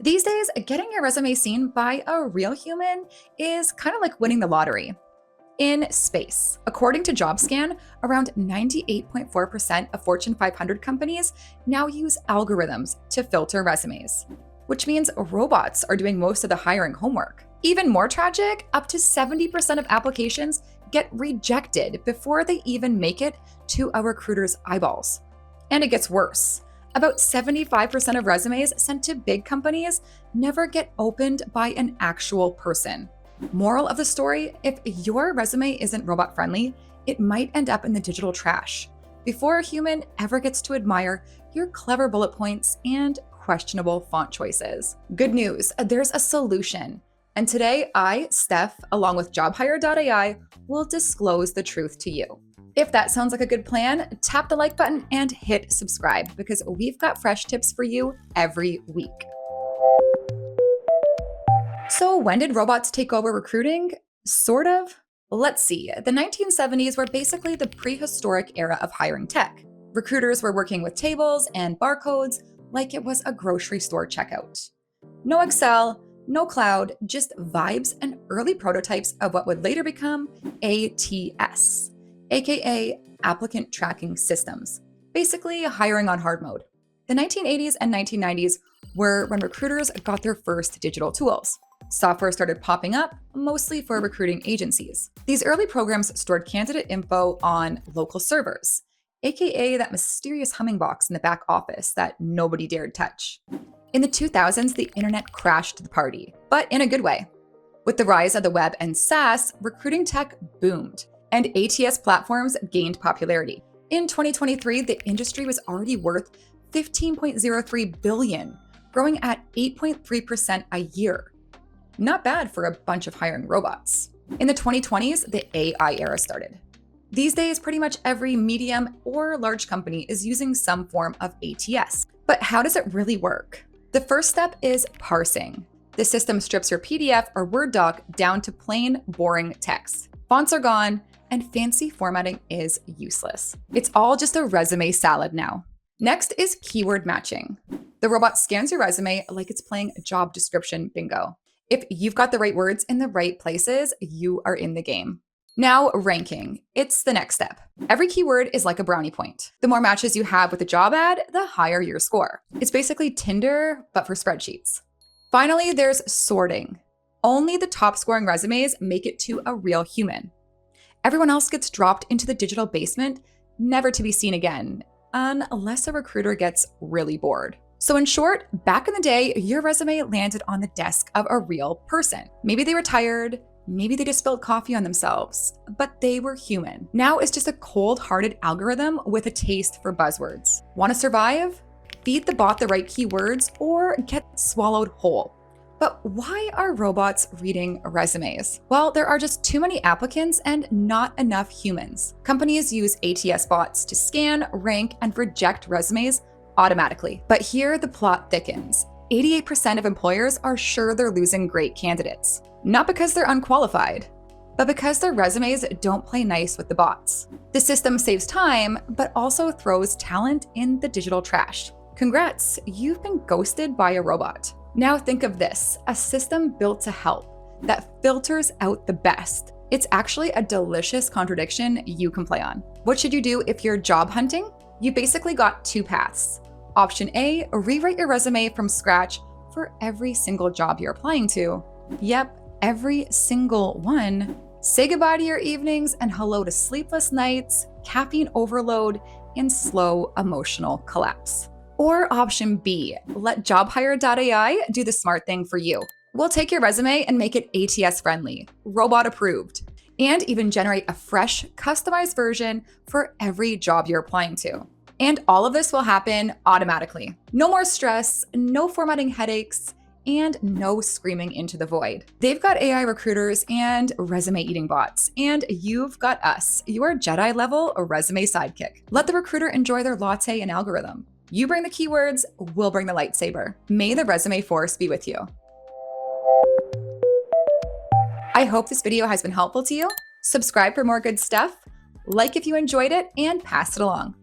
These days, getting your resume seen by a real human is kind of like winning the lottery. In space, according to JobScan, around 98.4% of Fortune 500 companies now use algorithms to filter resumes, which means robots are doing most of the hiring homework. Even more tragic, up to 70% of applications get rejected before they even make it to a recruiter's eyeballs. And it gets worse. About 75% of resumes sent to big companies never get opened by an actual person. Moral of the story, if your resume isn't robot friendly, it might end up in the digital trash before a human ever gets to admire your clever bullet points and questionable font choices. Good news, there's a solution. And today I, Steph, along with JobHire.ai, will disclose the truth to you. If that sounds like a good plan, tap the like button and hit subscribe because we've got fresh tips for you every week. So when did robots take over recruiting? Sort of. Let's see. The 1970s were basically the prehistoric era of hiring tech. Recruiters were working with tables and barcodes like it was a grocery store checkout. No Excel, no cloud, just vibes and early prototypes of what would later become ATS, aka Applicant Tracking Systems, basically hiring on hard mode. The 1980s and 1990s were when recruiters got their first digital tools. Software started popping up, mostly for recruiting agencies. These early programs stored candidate info on local servers, aka that mysterious humming box in the back office that nobody dared touch. In the 2000s, the internet crashed the party, but in a good way. With the rise of the web and SaaS, recruiting tech boomed, and ATS platforms gained popularity. In 2023, the industry was already worth $15.03 billion, growing at 8.3% a year. Not bad for a bunch of hiring robots. In the 2020s, the AI era started. These days, pretty much every medium or large company is using some form of ATS. But how does it really work? The first step is parsing. The system strips your PDF or Word doc down to plain, boring text. Fonts are gone, and fancy formatting is useless. It's all just a resume salad now. Next is keyword matching. The robot scans your resume like it's playing job description bingo. If you've got the right words in the right places, you are in the game. Now, ranking. It's the next step. Every keyword is like a brownie point. The more matches you have with a job ad, the higher your score. It's basically Tinder, but for spreadsheets. Finally, there's sorting. Only the top scoring resumes make it to a real human. Everyone else gets dropped into the digital basement, never to be seen again, unless a recruiter gets really bored. So in short, back in the day, your resume landed on the desk of a real person. Maybe they were tired, maybe they just spilled coffee on themselves, but they were human. Now it's just a cold-hearted algorithm with a taste for buzzwords. Want to survive? Feed the bot the right keywords or get swallowed whole. But why are robots reading resumes? Well, there are just too many applicants and not enough humans. Companies use ATS bots to scan, rank, and reject resumes automatically. But here the plot thickens. 88% of employers are sure they're losing great candidates. Not because they're unqualified, but because their resumes don't play nice with the bots. The system saves time, but also throws talent in the digital trash. Congrats, you've been ghosted by a robot. Now think of this, a system built to help that filters out the best. It's actually a delicious contradiction you can play on. What should you do if you're job hunting? You basically got two paths. Option A, rewrite your resume from scratch for every single job you're applying to. Yep, every single one. Say goodbye to your evenings and hello to sleepless nights, caffeine overload, and slow emotional collapse. Or option B, let JobHire.ai do the smart thing for you. We'll take your resume and make it ATS-friendly, robot approved, and even generate a fresh, customized version for every job you're applying to. And all of this will happen automatically. No more stress, no formatting headaches, and no screaming into the void. They've got AI recruiters and resume eating bots, and you've got us, your Jedi level resume sidekick. Let the recruiter enjoy their latte and algorithm. You bring the keywords, we'll bring the lightsaber. May the resume force be with you. I hope this video has been helpful to you. Subscribe for more good stuff, like if you enjoyed it, and pass it along.